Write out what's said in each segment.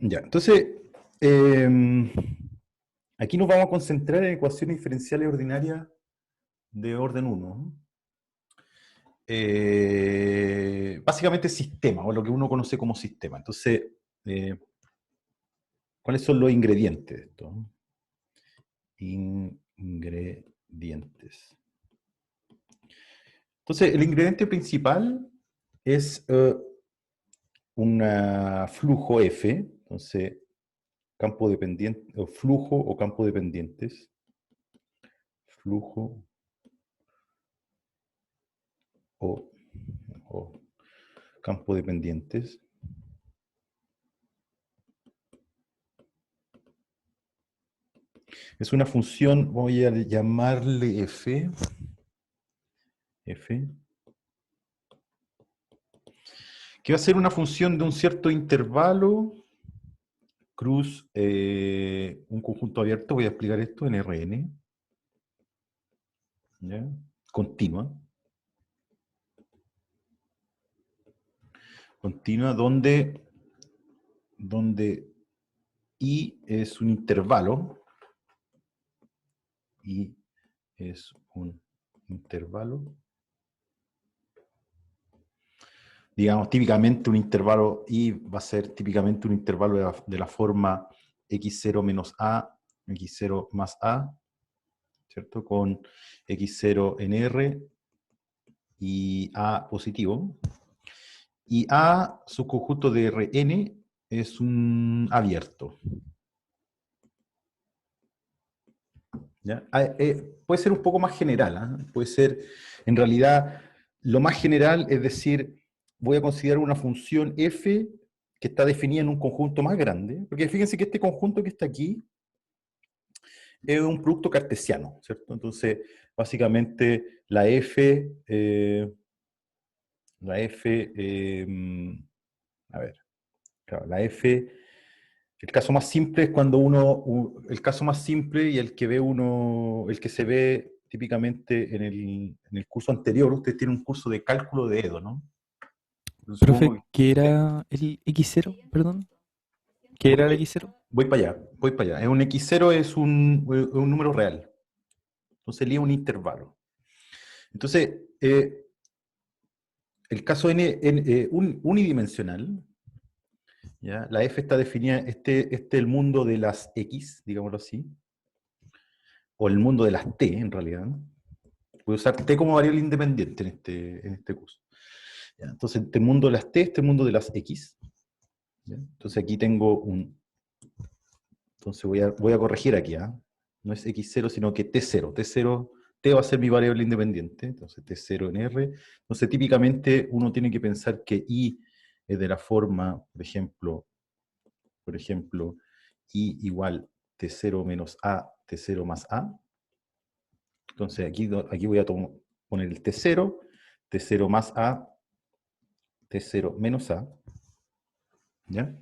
Ya, entonces, eh, aquí nos vamos a concentrar en ecuaciones diferenciales ordinarias de orden 1. Básicamente sistema, o lo que uno conoce como sistema. Entonces, eh, ¿cuáles son los ingredientes de esto? Ingredientes. Entonces, el ingrediente principal es un flujo F, entonces, campo dependiente, o flujo o campo dependientes. Flujo o, o campo dependientes. Es una función, voy a llamarle f, que va a ser una función de un cierto intervalo, cruz, un conjunto abierto, voy a explicar esto en Rn, ¿ya? Continua. Continua donde I es un intervalo, I es un intervalo, digamos, típicamente un intervalo I va a ser típicamente un intervalo de la forma x0 menos a, x0 más a, ¿cierto? Con x0 en R y a positivo. Y A, subconjunto de Rn, es un abierto. ¿Ya? Puede ser un poco más general, ¿eh? Puede ser, en realidad, lo más general es decir, voy a considerar una función f que está definida en un conjunto más grande, porque fíjense que este conjunto que está aquí es un producto cartesiano, ¿cierto? Entonces, básicamente, a ver, claro, la f, el caso más simple es cuando el caso más simple y el que ve uno, el que se ve típicamente en el curso anterior, usted tiene un curso de cálculo de Edo, ¿no? Yo supongo Profe, que ¿qué era el X0? Perdón. ¿Qué voy era el para, X0? voy para allá, voy para allá. Es un x0 es un número real, entonces sería un intervalo. Entonces, el caso unidimensional, ¿ya? La f está definida, este es el mundo de las x, digámoslo así, o el mundo de las t en realidad, ¿no? Voy a usar t como variable independiente en este curso. ¿Ya? Entonces, este mundo de las t, este mundo de las x. ¿Ya? Entonces aquí tengo entonces voy a corregir aquí, ¿ah? No es x0, sino que t0. T va a ser mi variable independiente, entonces t0 en R. Entonces típicamente uno tiene que pensar que I es de la forma, por ejemplo, I igual t0 menos A, t0 más A. Entonces aquí voy a poner el t0, t0 más A, t0 menos A. ¿Ya?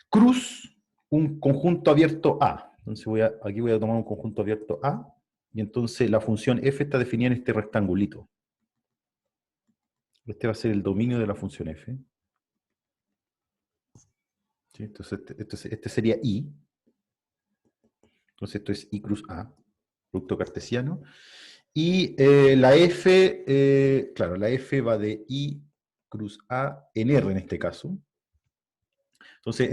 Cruz, un conjunto abierto A. Entonces aquí voy a tomar un conjunto abierto A, y entonces la función f está definida en este rectangulito. Este va a ser el dominio de la función f. ¿Sí? Entonces este sería I. Entonces esto es I cruz A, producto cartesiano. Y la f, claro, la f va de I cruz A en R en este caso. Entonces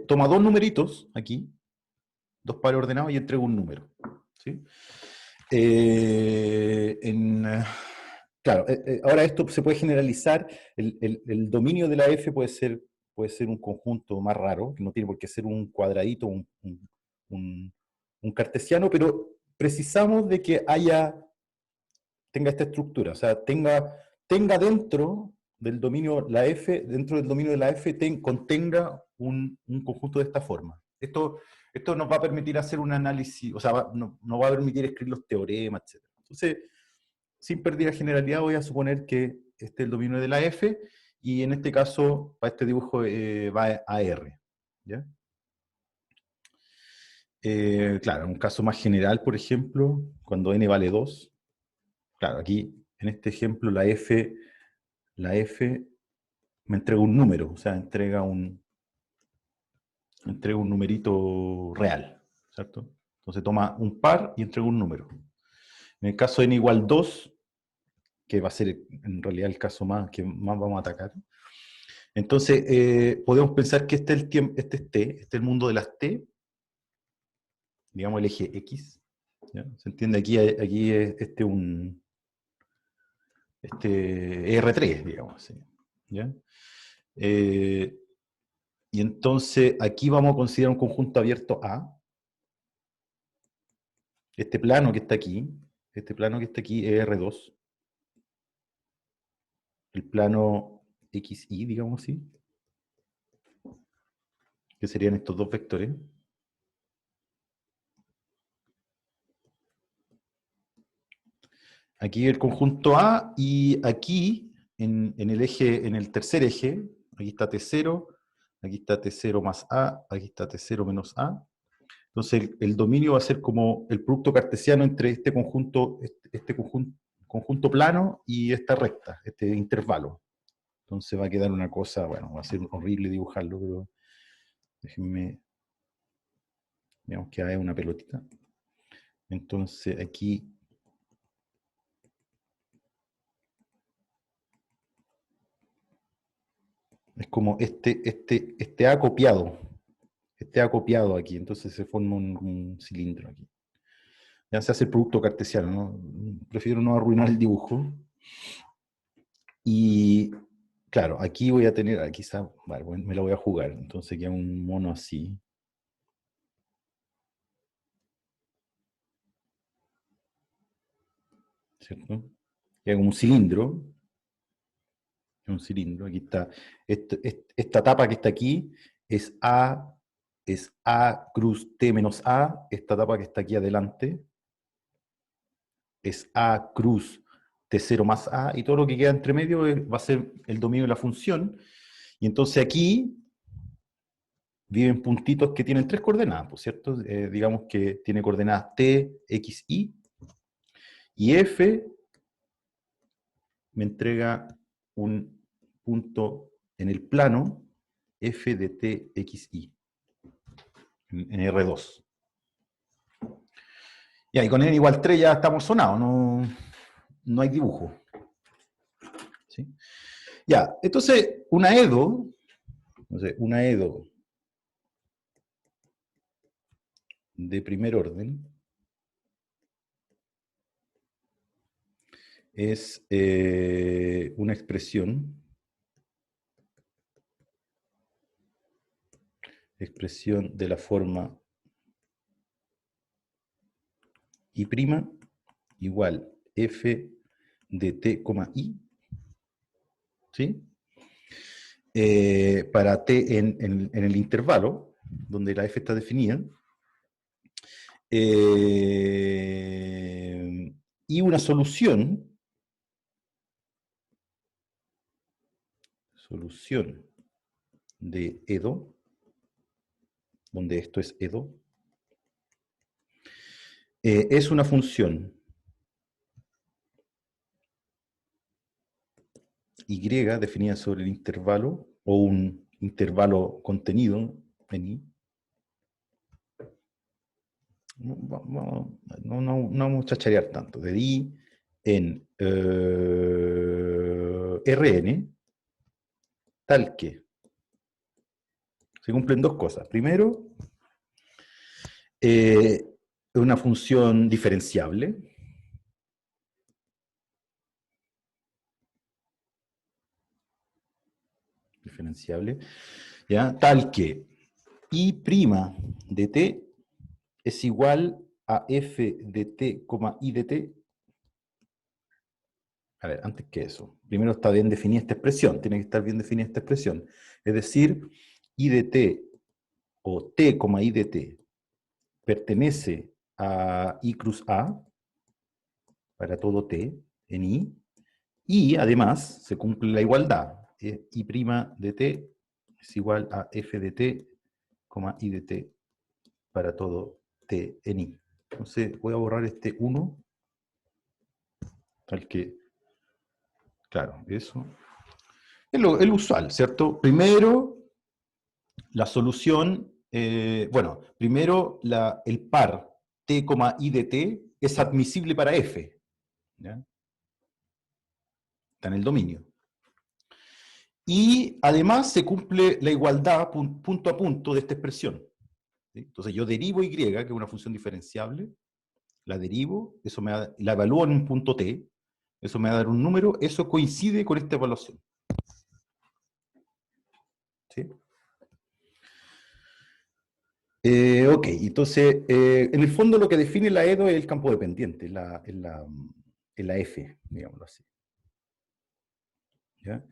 toma dos numeritos aquí, dos pares ordenados, y entrega un número. ¿Sí? Claro, ahora esto se puede generalizar. El dominio de la F puede ser un conjunto más raro, que no tiene por qué ser un cuadradito, un- un cartesiano, pero precisamos de que tenga esta estructura, o sea, tenga dentro del dominio la F, dentro del dominio de la F contenga un conjunto de esta forma. Esto nos va a permitir hacer un análisis, o sea, nos va a permitir escribir los teoremas, etc. Entonces, sin perder la generalidad, voy a suponer que este es el dominio de la F, y en este caso, para este dibujo, va a R. ¿Ya? Claro, en un caso más general, por ejemplo, cuando n vale 2, claro, aquí en este ejemplo la F me entrega un número, o sea, entrega entrega un numerito real, ¿cierto? Entonces toma un par y entrega un número. En el caso de n igual 2, que va a ser en realidad el caso que más vamos a atacar, entonces podemos pensar que este es el tiempo, este es t, este es el mundo de las t, digamos el eje x, ¿ya? ¿Se entiende? Aquí es este R3, digamos así, ¿ya? Y entonces aquí vamos a considerar un conjunto abierto A. Este plano que está aquí es R2. El plano XY, digamos así, que serían estos dos vectores. Aquí el conjunto A, y aquí en el eje, en el tercer eje, aquí está T0, aquí está T0 más A, aquí está T0 menos A. Entonces el dominio va a ser como el producto cartesiano entre este conjunto plano y esta recta, este intervalo. Entonces va a quedar una cosa, bueno, va a ser horrible dibujarlo, pero déjenme, digamos que hay una pelotita. Entonces aquí es como este A copiado. Este A copiado aquí, entonces se forma un cilindro aquí. Ya se hace el producto cartesiano, ¿no? Prefiero no arruinar el dibujo. Y claro, aquí voy a tener, quizá, bueno, me la voy a jugar, entonces queda un mono así. ¿Cierto? Queda como un cilindro. Un cilindro, aquí está. Esta tapa que está aquí es A cruz T menos A. Esta tapa que está aquí adelante es A cruz T0 más A, y todo lo que queda entre medio va a ser el dominio de la función. Y entonces aquí viven puntitos que tienen tres coordenadas, ¿por cierto? Digamos que tiene coordenadas T, X, y F me entrega un punto en el plano F de T, X, Y, en R2. Ya, y con n igual 3 ya estamos sonados, no hay dibujo. ¿Sí? Ya, entonces una EDO, de primer orden es una expresión de la forma y' igual f de t, i, ¿sí? Para t en el intervalo, donde la f está definida, y una solución de EDO, donde esto es EDO, es una función y definida sobre el intervalo, o un intervalo contenido en I. No vamos a chacharear tanto. De I en Rn, tal que se cumplen dos cosas. Primero, una función diferenciable. ¿Ya? Tal que I' de t es igual a f de t, i de t. A ver, antes que eso, primero está bien definida esta expresión, tiene que estar bien definida esta expresión. Es decir, i de t o t, i de t pertenece a i cruz a para todo t en i, y además se cumple la igualdad. I' de t es igual a f de t, i de t para todo t en i. Entonces voy a borrar este 1, tal que, claro, eso es lo usual, ¿cierto? Primero, la solución bueno, primero el par t, i de t es admisible para f. ¿Ya? Está en el dominio. Y además se cumple la igualdad punto a punto de esta expresión. ¿Sí? Entonces yo derivo y, que es una función diferenciable, la derivo, la evalúo en un punto t, eso me va a dar un número, eso coincide con esta evaluación. ¿Sí? Ok, entonces, en el fondo lo que define la EDO es el campo dependiente, en la F, digámoslo así. ¿Ya?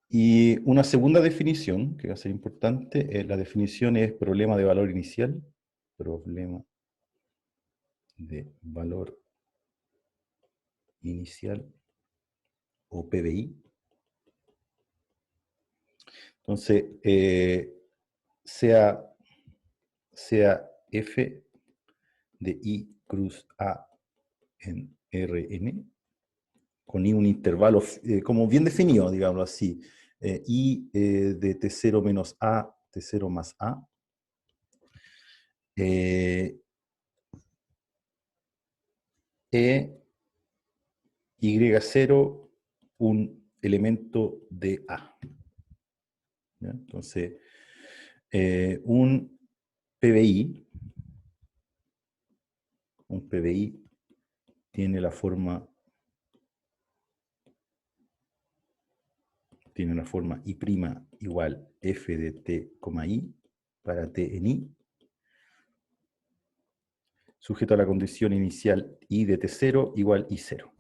Y una segunda definición, que va a ser importante, la definición es problema de valor inicial, problema de valor inicial, o PBI. Entonces, sea F de I cruz A en Rn, con I un intervalo como bien definido, digámoslo así, I de T0 menos A, T0 más A, Y0 un elemento de A. ¿Ya? Entonces, un PBI tiene la forma I' igual F de T, I para T en I, sujeto a la condición inicial I de T0 igual I0.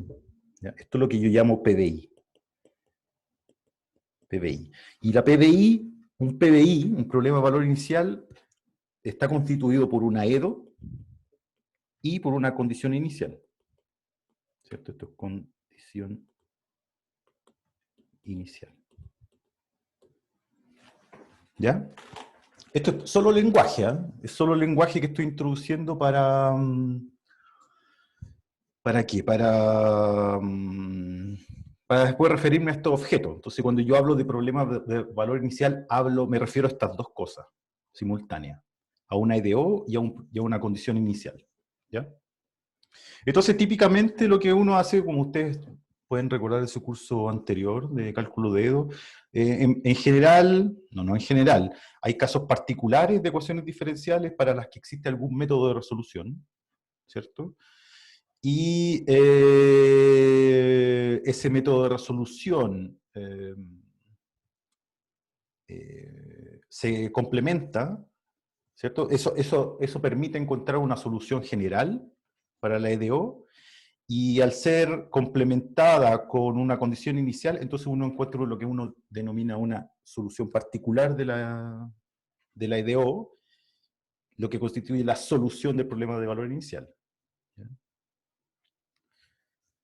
¿Ya? Esto es lo que yo llamo PBI. Y la PBI, un problema de valor inicial, está constituido por una EDO y por una condición inicial. ¿Cierto? Esto es condición inicial. ¿Ya? Esto es solo lenguaje, ¿eh? Es solo lenguaje que estoy introduciendo para... ¿Para qué? Para después referirme a estos objetos. Entonces, cuando yo hablo de problemas de valor inicial, me refiero a estas dos cosas simultáneas. A una EDO y a una condición inicial. ¿Ya? Entonces, típicamente lo que uno hace, como ustedes pueden recordar de su curso anterior de cálculo de EDO, en general, no en general, hay casos particulares de ecuaciones diferenciales para las que existe algún método de resolución, ¿cierto? Y ese método de resolución se complementa, ¿cierto? Eso permite encontrar una solución general para la EDO, y al ser complementada con una condición inicial, entonces uno encuentra lo que uno denomina una solución particular de la EDO, lo que constituye la solución del problema de valor inicial. ¿Ya?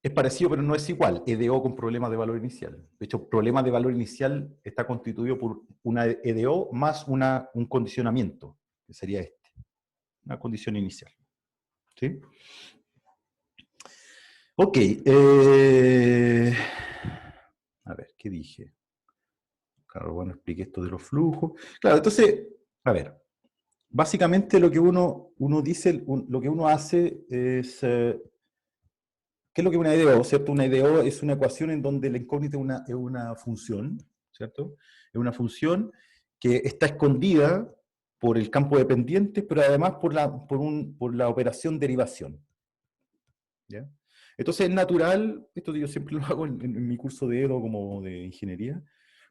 Es parecido, pero no es igual, EDO con problema de valor inicial. De hecho, problema de valor inicial está constituido por una EDO más un condicionamiento, que sería una condición inicial. ¿Sí? Ok. A ver, ¿qué dije? Claro, bueno, expliqué esto de los flujos. Claro, entonces, a ver, básicamente lo que uno dice, lo que uno hace es... ¿Qué es lo que es una EDO? ¿Cierto? Una EDO es una ecuación en donde la incógnita es una función, ¿cierto? Es una función que está escondida por el campo de pendientes, pero además por la operación derivación. ¿Ya? Entonces es natural, esto yo siempre lo hago en mi curso de EDO como de ingeniería,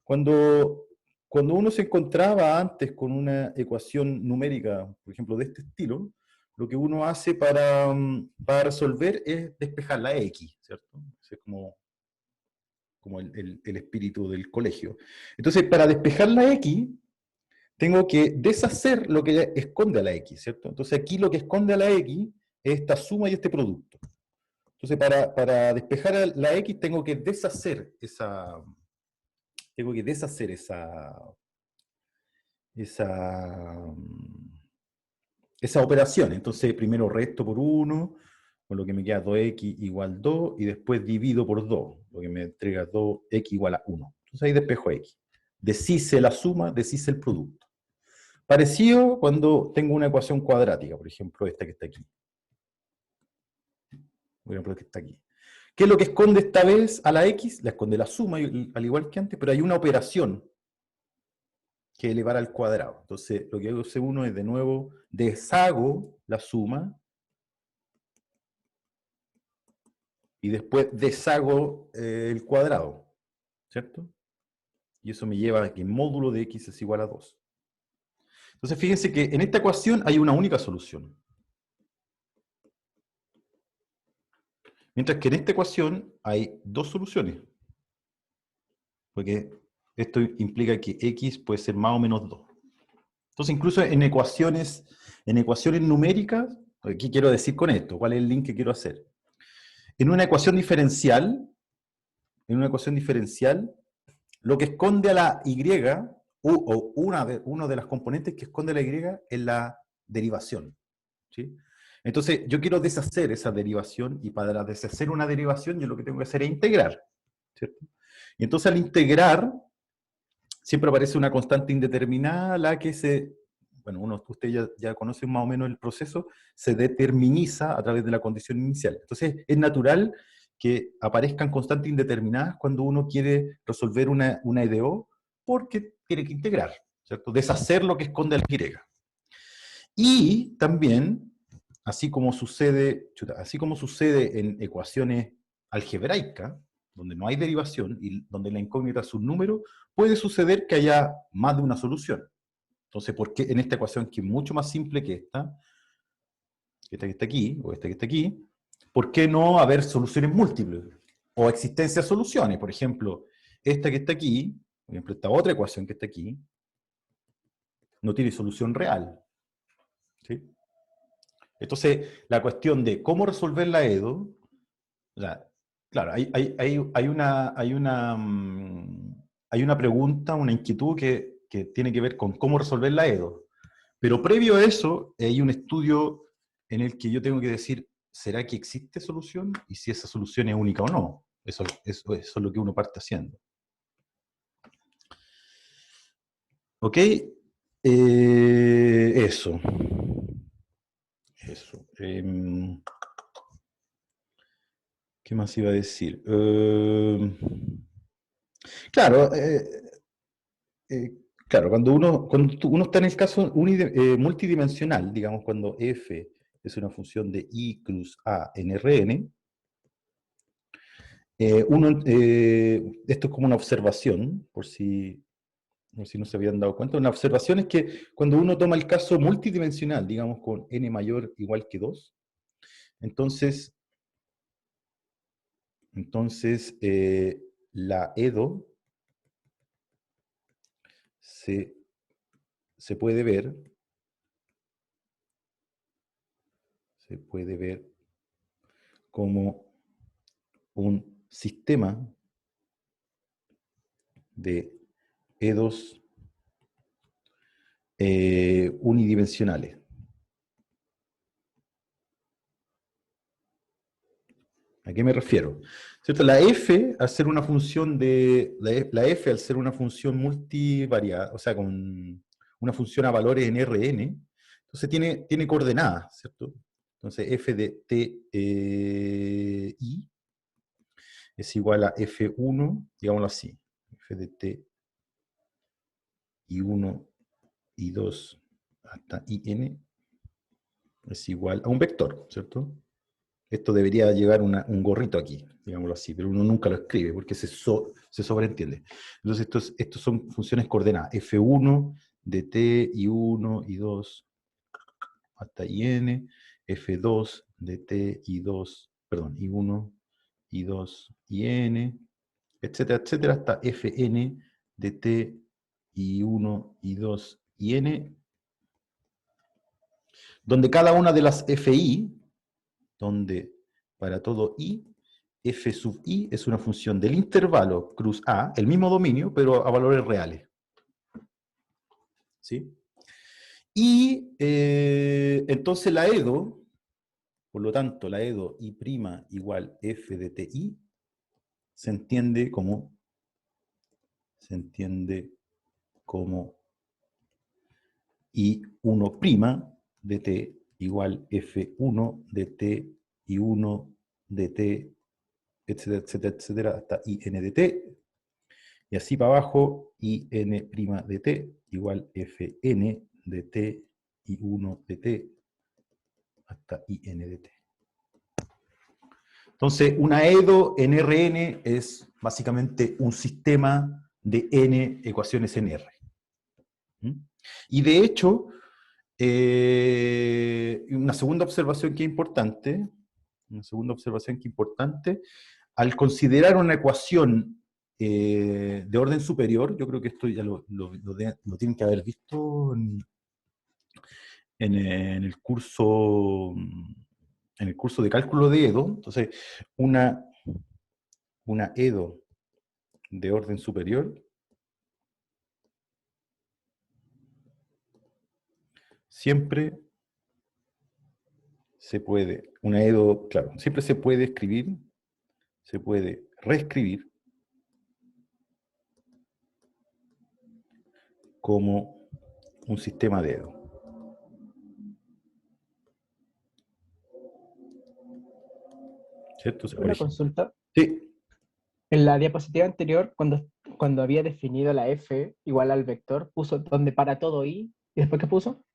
cuando uno se encontraba antes con una ecuación numérica, por ejemplo, de este estilo, lo que uno hace para resolver es despejar la X, ¿cierto? Es como el espíritu del colegio. Entonces, para despejar la X, tengo que deshacer lo que esconde a la X, ¿cierto? Entonces aquí lo que esconde a la X es esta suma y este producto. Entonces, para despejar la X tengo que deshacer esa operación. Entonces, primero resto por 1, con lo que me queda 2x igual 2, y después divido por 2, lo que me entrega 2x igual a 1. Entonces ahí despejo x. Deshice la suma, deshice el producto. Parecido cuando tengo una ecuación cuadrática, por ejemplo, esta que está aquí. Por ejemplo, que está aquí. ¿Qué es lo que esconde esta vez a la x? La esconde la suma, al igual que antes, pero hay una operación que elevar al cuadrado. Entonces, lo que hace uno es, de nuevo, deshago la suma y después deshago el cuadrado, ¿cierto? Y eso me lleva a que el módulo de x es igual a 2. Entonces, fíjense que en esta ecuación hay una única solución. Mientras que en esta ecuación hay dos soluciones. Porque esto implica que x puede ser más o menos 2. Entonces, incluso en ecuaciones numéricas, ¿qué quiero decir con esto? ¿Cuál es el link que quiero hacer? En una ecuación diferencial, lo que esconde a la y, o una de las componentes que esconde a la y, es la derivación. ¿Sí? Entonces, yo quiero deshacer esa derivación, y para deshacer una derivación, yo lo que tengo que hacer es integrar. ¿Cierto? Y entonces, al integrar, siempre aparece una constante indeterminada, la que ustedes ya conocen más o menos el proceso, se determiniza a través de la condición inicial. Entonces, es natural que aparezcan constantes indeterminadas cuando uno quiere resolver una EDO, porque tiene que integrar, ¿cierto? Deshacer lo que esconde la Y. Y también, así como sucede en ecuaciones algebraicas, donde no hay derivación y donde la incógnita es un número, puede suceder que haya más de una solución. Entonces, ¿por qué en esta ecuación, que es mucho más simple que esta que está aquí, o esta que está aquí, por qué no haber soluciones múltiples? O existencia de soluciones. Por ejemplo, esta que está aquí, por ejemplo, esta otra ecuación que está aquí, no tiene solución real. ¿Sí? Entonces, la cuestión de cómo resolver la EDO, o sea, claro, hay una pregunta, una inquietud que tiene que ver con cómo resolver la EDO. Pero previo a eso, hay un estudio en el que yo tengo que decir, ¿será que existe solución? Y si esa solución es única o no. Eso es lo que uno parte haciendo. ¿Ok? Eso. Eso. ¿Qué más iba a decir? Claro, claro, cuando uno está en el caso multidimensional, digamos, cuando f es una función de i cruz a en Rn, esto es como una observación, por si no se habían dado cuenta. Una observación es que cuando uno toma el caso multidimensional, digamos, con n mayor igual que 2, entonces la EDO se puede ver como un sistema de EDOs unidimensionales. ¿A qué me refiero? ¿Cierto? La f, al ser una función multivariada, o sea, con una función a valores en Rn, entonces tiene coordenadas, ¿cierto? Entonces f de t i es igual a f1, digámoslo así, f de t i1, i2 hasta in es igual a un vector, ¿cierto? Esto debería llevar un gorrito aquí, digámoslo así, pero uno nunca lo escribe porque se sobreentiende. Entonces, estos son funciones coordenadas. F1 de t, I1, I2, hasta IN, F2 de t, I2, perdón, I1, I2, IN, etcétera, etcétera, hasta Fn de t, I1, I2, IN, donde cada una de las FI, donde para todo i, f sub i es una función del intervalo cruz a, el mismo dominio, pero a valores reales. ¿Sí? Y entonces la EDO, por lo tanto, la EDO i' igual f de ti, se entiende como I1' de t igual F1 de t, I1 de t, etcétera, etcétera, etcétera, hasta IN de t. Y así para abajo, IN' de t igual Fn de t, I1 de t, hasta IN de t. Entonces, una EDO en Rn es básicamente un sistema de n ecuaciones en R. Y de hecho, una segunda observación que es importante, al considerar una ecuación de orden superior, yo creo que esto ya lo tienen que haber visto en el curso de cálculo de EDO. Entonces, una EDO de orden superior siempre se puede, una EDO, claro, siempre se puede escribir, se puede reescribir como un sistema de EDO. ¿Cierto? Una consulta. Sí. En la diapositiva anterior, cuando había definido la f igual al vector, puso donde para todo i, ¿y después qué puso?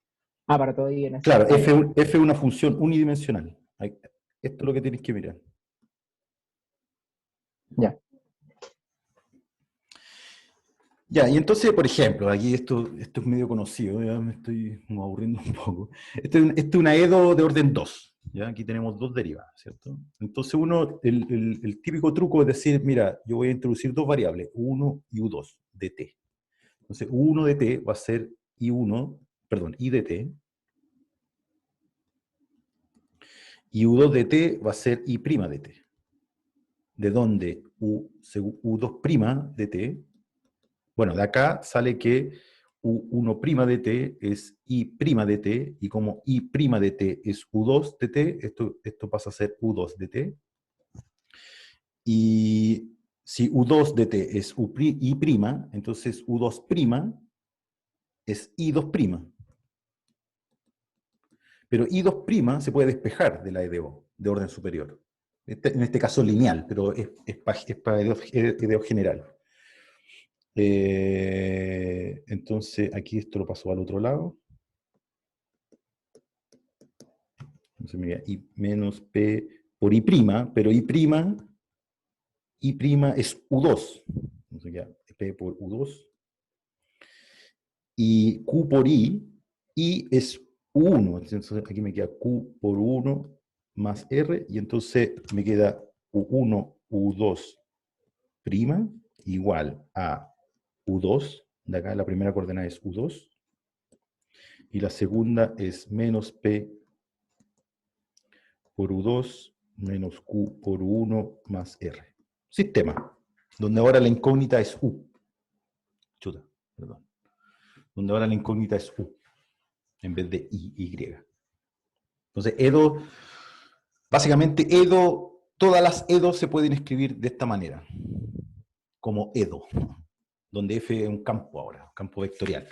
Ah, para todo i en ese. Claro, f es una función unidimensional. Esto es lo que tienes que mirar. Ya. Ya, y entonces, por ejemplo, aquí esto es medio conocido, ya me estoy como aburriendo un poco. Esto es una EDO de orden 2, ¿ya? Aquí tenemos dos derivadas, ¿cierto? Entonces el típico truco es decir, mira, yo voy a introducir dos variables, U1 y U2 de t. Entonces, U1 de t va a ser I de t, y U2 de t va a ser I' de t. De donde U2' de t, bueno, de acá sale que U1' de t es I' de t, y como I' de t es U2 de t, esto pasa a ser U2 de t. Y si U2 de t es I', entonces U2' es I2'. Pero I2' se puede despejar de la EDO, de orden superior. En este caso lineal, pero es para EDO general. Entonces, aquí esto lo paso al otro lado. Entonces, mira, I menos P por I', pero I' es U2. Entonces, ya, P por U2. Y Q por I es U1. Entonces, aquí me queda Q por 1 más R, y entonces me queda U1, U2' igual a U2. De acá la primera coordenada es U2. Y la segunda es menos P por U2 menos Q por U1 más R. Sistema, donde ahora la incógnita es U. Perdón. Donde ahora la incógnita es U, en vez de Y. Entonces, EDO, básicamente todas las EDO se pueden escribir de esta manera, como EDO, donde F es un campo ahora, un campo vectorial,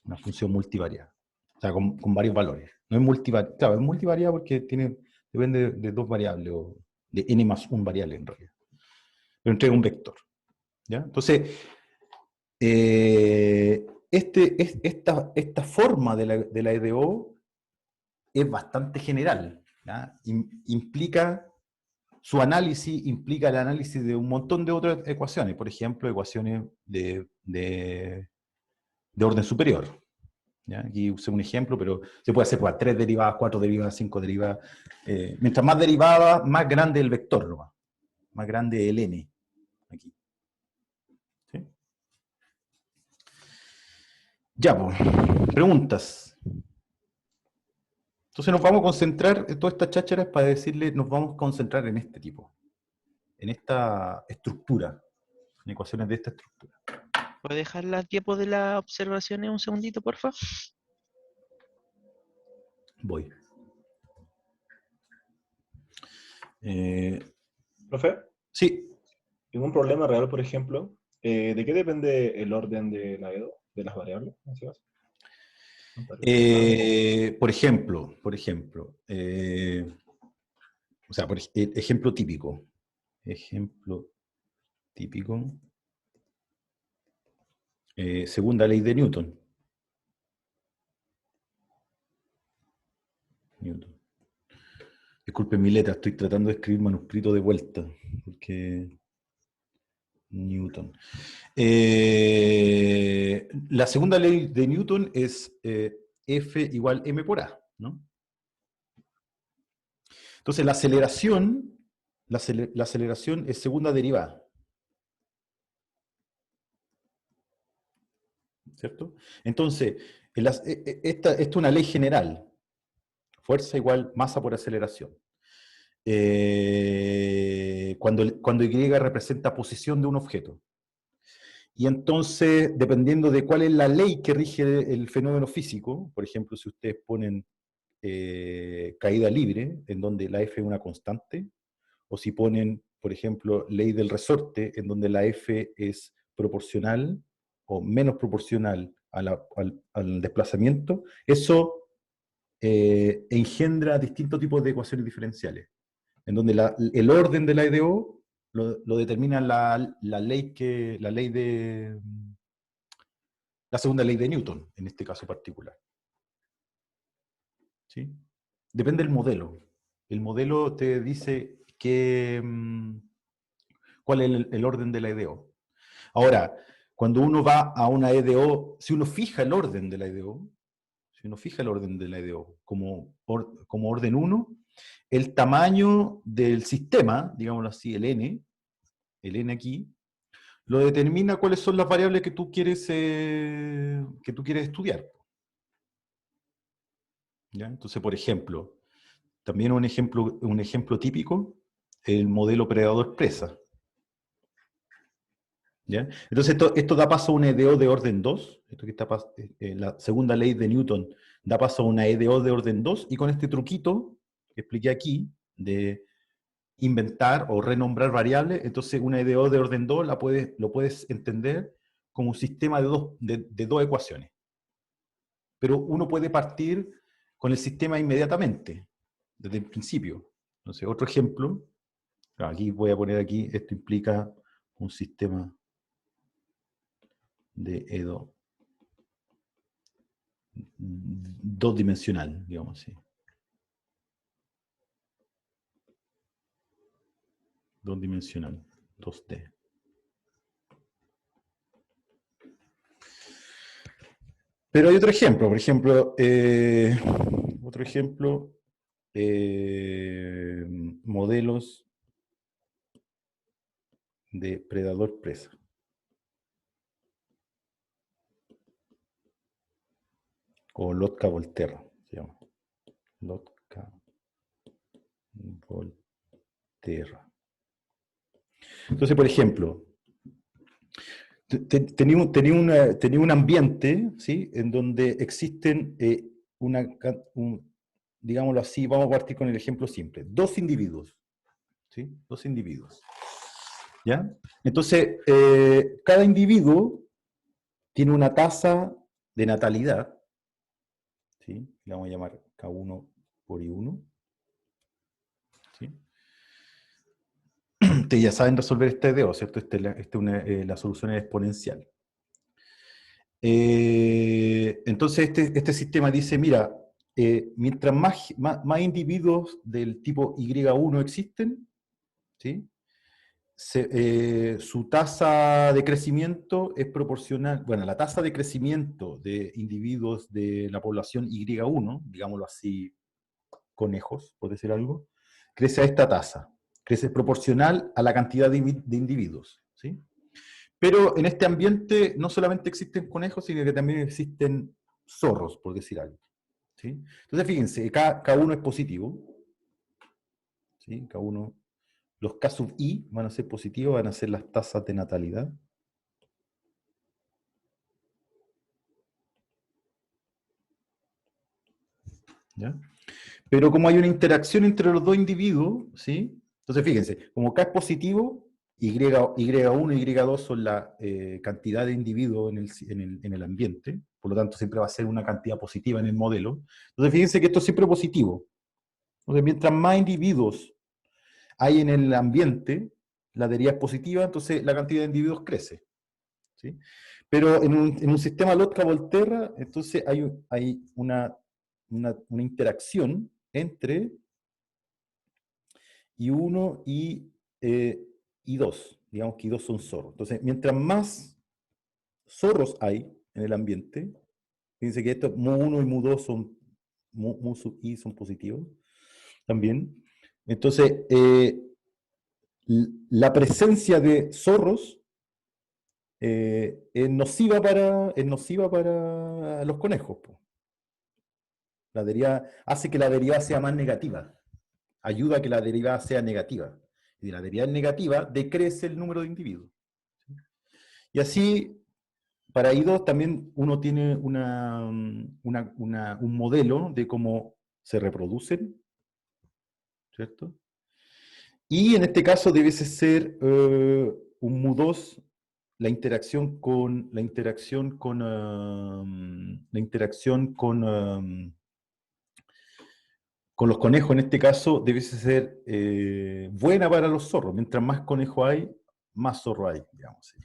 una función multivariada, o sea, con varios valores. No es multivariada, claro, es multivariada porque depende de dos variables, o de n más un variable en realidad, pero entrega un vector. ¿Ya? Entonces, esta forma de la EDO es bastante general. ¿Ya? Su análisis implica el análisis de un montón de otras ecuaciones, por ejemplo, ecuaciones de orden superior. ¿Ya? Aquí usé un ejemplo, pero se puede hacer 3 derivadas, 4 derivadas, 5 derivadas. Mientras más derivada, más grande el vector, ¿no? Más grande el n. Aquí. ¿Sí? Ya, pues. Preguntas. Entonces nos vamos a concentrar, en toda esta cháchara es para decirle, nos vamos a concentrar en este tipo, en esta estructura, en ecuaciones de esta estructura. ¿Puedo dejar las diapos de las observaciones un segundito, porfa? Voy. ¿Profe? Sí. ¿Tengo un problema real, por ejemplo? ¿De qué depende el orden de la EDO, de las variables, en ese caso? Por ejemplo, o sea, ejemplo típico. Segunda ley de Newton. Disculpen mi letra, estoy tratando de escribir manuscrito de vuelta, porque Newton. La segunda ley de Newton es F igual m por A, ¿no? Entonces la aceleración es segunda derivada. ¿Cierto? Entonces, esta es una ley general. Fuerza igual masa por aceleración. Cuando Y representa posición de un objeto. Y entonces, dependiendo de cuál es la ley que rige el fenómeno físico, por ejemplo, si ustedes ponen caída libre, en donde la F es una constante, o si ponen, por ejemplo, ley del resorte, en donde la F es proporcional o menos proporcional al desplazamiento, eso engendra distintos tipos de ecuaciones diferenciales, en donde el orden de la EDO lo determina la segunda ley de Newton, en este caso particular. ¿Sí? Depende del modelo. El modelo te dice cuál es el orden de la EDO. Ahora, cuando uno va a una EDO, si uno fija el orden de la EDO, como orden 1, el tamaño del sistema, digámoslo así, el n aquí, lo determina cuáles son las variables que tú quieres estudiar. ¿Ya? Entonces, por ejemplo, también un ejemplo típico, el modelo predador-presa. ¿Ya? Entonces esto da paso a una EDO de orden 2, la segunda ley de Newton da paso a una EDO de orden 2, y con este truquito que expliqué aquí, de inventar o renombrar variables, entonces una EDO de orden 2 lo puedes entender como un sistema de dos ecuaciones. Pero uno puede partir con el sistema inmediatamente, desde el principio. Entonces, otro ejemplo, aquí voy a poner aquí, esto implica un sistema de EDO dos-dimensional, digamos así. Dos-dimensional, 2D. Pero hay otro ejemplo, por ejemplo, modelos de predador-presa. O Lotka-Volterra, se llama. Lotka-Volterra. Entonces, por ejemplo, tenía un ambiente, ¿sí?, en donde existen digámoslo así, vamos a partir con el ejemplo simple, dos individuos, ¿sí? Dos individuos. ¿Ya? Entonces, cada individuo tiene una tasa de natalidad, ¿sí? Le vamos a llamar K1 por I1. ¿Sí? Ustedes ya saben resolver este EDO, ¿cierto? La solución es exponencial. Entonces este sistema dice, mira, mientras más individuos del tipo Y1 existen, ¿sí?, su tasa de crecimiento es proporcional, bueno, la tasa de crecimiento de individuos de la población Y1, digámoslo así, conejos, por decir algo, crece a esta tasa, crece proporcional a la cantidad de individuos, ¿sí? Pero en este ambiente no solamente existen conejos, sino que también existen zorros, por decir algo, ¿sí? Entonces fíjense, K1 es positivo, ¿sí? K1, los K sub I van a ser positivos, van a ser las tasas de natalidad. ¿Ya? Pero como hay una interacción entre los dos individuos, ¿sí? Entonces fíjense, como K es positivo, Y1 y Y2 son la cantidad de individuos en el ambiente, por lo tanto siempre va a ser una cantidad positiva en el modelo. Entonces fíjense que esto es siempre positivo. Entonces mientras más individuos hay en el ambiente, la deriva es positiva, entonces la cantidad de individuos crece. ¿Sí? Pero en un sistema Lotka-Volterra, entonces hay una interacción entre I1 y I2. Digamos que I2 son zorros. Entonces, mientras más zorros hay en el ambiente, fíjense que esto, mu1 y mu2 son, mu sub i son positivos también. Entonces, la presencia de zorros es nociva para los conejos. Po. La deriva hace que la deriva sea más negativa. Ayuda a que la deriva sea negativa. Y si la deriva es negativa, decrece el número de individuos. Y así, para I2 también uno tiene un modelo de cómo se reproducen, ¿cierto? Y en este caso debe ser un mu2 con los conejos en este caso debe ser buena para los zorros. Mientras más conejos hay, más zorro hay, digamos. ¿Sí?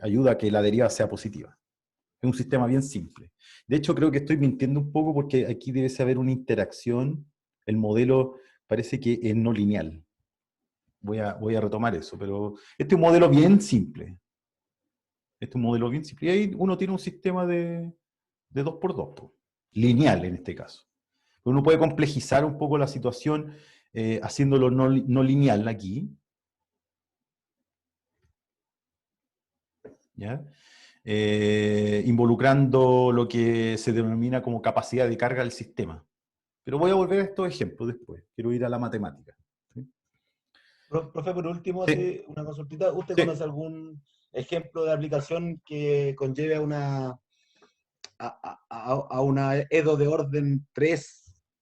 Ayuda a que la deriva sea positiva. Es un sistema bien simple. De hecho, creo que estoy mintiendo un poco porque aquí debe haber una interacción. El modelo parece que es no lineal. Voy a retomar eso, pero este es un modelo bien simple. Este es un modelo bien simple. Y ahí uno tiene un sistema de 2x2, lineal en este caso. Uno puede complejizar un poco la situación haciéndolo no lineal aquí. ¿Ya? Involucrando lo que se denomina como capacidad de carga del sistema. Pero voy a volver a estos ejemplos después. Quiero ir a la matemática. ¿Sí? Profe, por último, Sí. así una consultita. ¿Usted Sí. conoce algún ejemplo de aplicación que conlleve a una EDO de orden 3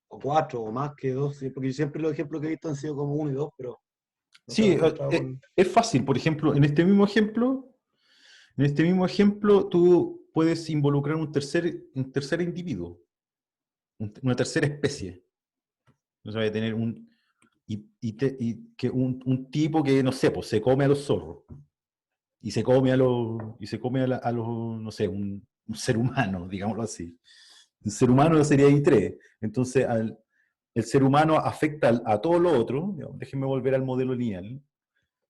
o 4 o más que 2? Porque siempre los ejemplos que he visto han sido como 1 y 2, pero no se han Sí, encontrado con... es fácil. Por ejemplo, en este mismo ejemplo, tú puedes involucrar un tercer individuo, una tercera especie. Entonces va a tener un tipo que, no sé, pues se come a los zorros. Y se come a los, no sé, un ser humano, digámoslo así. Un ser humano sería I3. Entonces, el ser humano afecta a todo lo otro. Digamos, déjenme volver al modelo lineal.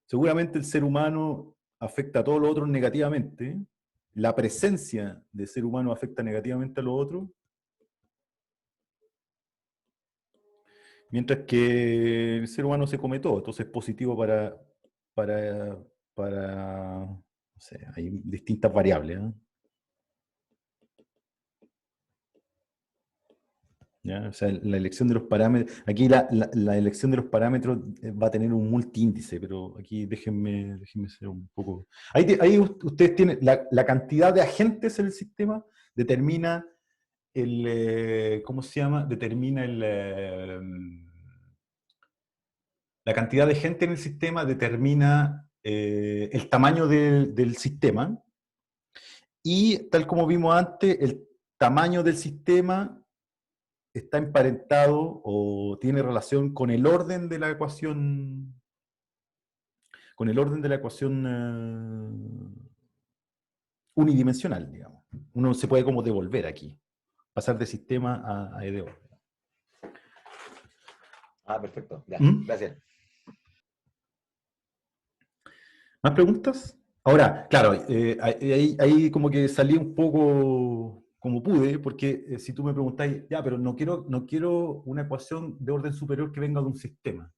Seguramente el ser humano afecta a todo lo otro negativamente. La presencia de ser humano afecta negativamente a lo otro. Mientras que el ser humano se come todo. Entonces es positivo para, no sé, hay distintas variables. ¿Eh? ¿Ya? O sea, la elección de los parámetros, aquí la elección de los parámetros va a tener un multiíndice, pero aquí déjenme ser un poco... Ahí ustedes tienen, la cantidad de agentes en el sistema determina ¿cómo se llama? Determina la cantidad de gente en el sistema determina el tamaño del sistema, y tal como vimos antes, el tamaño del sistema está emparentado o tiene relación con el orden de la ecuación, unidimensional, digamos. Uno se puede como devolver aquí, pasar de sistema a EDO. Ah, perfecto. Ya, ¿Mm? gracias. ¿Más preguntas? Ahora, claro, ahí como que salí un poco como pude, porque si tú me preguntáis, ya, pero no quiero una ecuación de orden superior que venga de un sistema.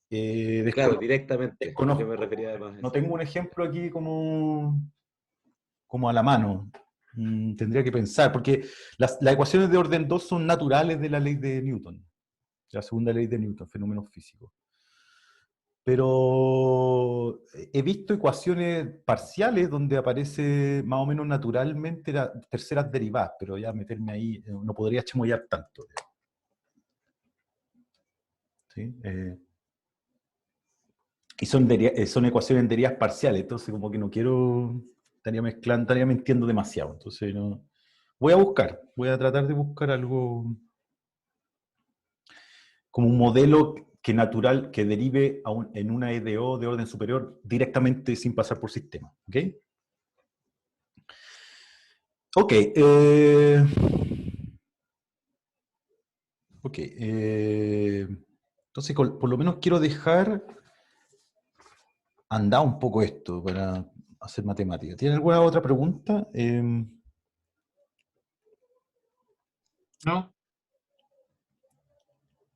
Claro, directamente. Yo me Desconozco. refería además a No eso. tengo un ejemplo aquí como a la mano. Tendría que pensar, porque las ecuaciones de orden 2 son naturales de la ley de Newton, la segunda ley de Newton, fenómenos físicos. Pero he visto ecuaciones parciales donde aparece más o menos naturalmente las terceras derivadas, pero ya meterme ahí no podría chamoyar tanto. ¿Sí? Y son ecuaciones en derivas parciales, entonces como que no quiero estaría mezclando, estaría mintiendo demasiado. Entonces, no. Voy a tratar de buscar algo como un modelo natural que derive en una EDO de orden superior directamente sin pasar por sistema. ¿Ok? Ok. Entonces, por lo menos quiero dejar andado un poco esto para hacer matemática. ¿Tienen alguna otra pregunta? ¿No?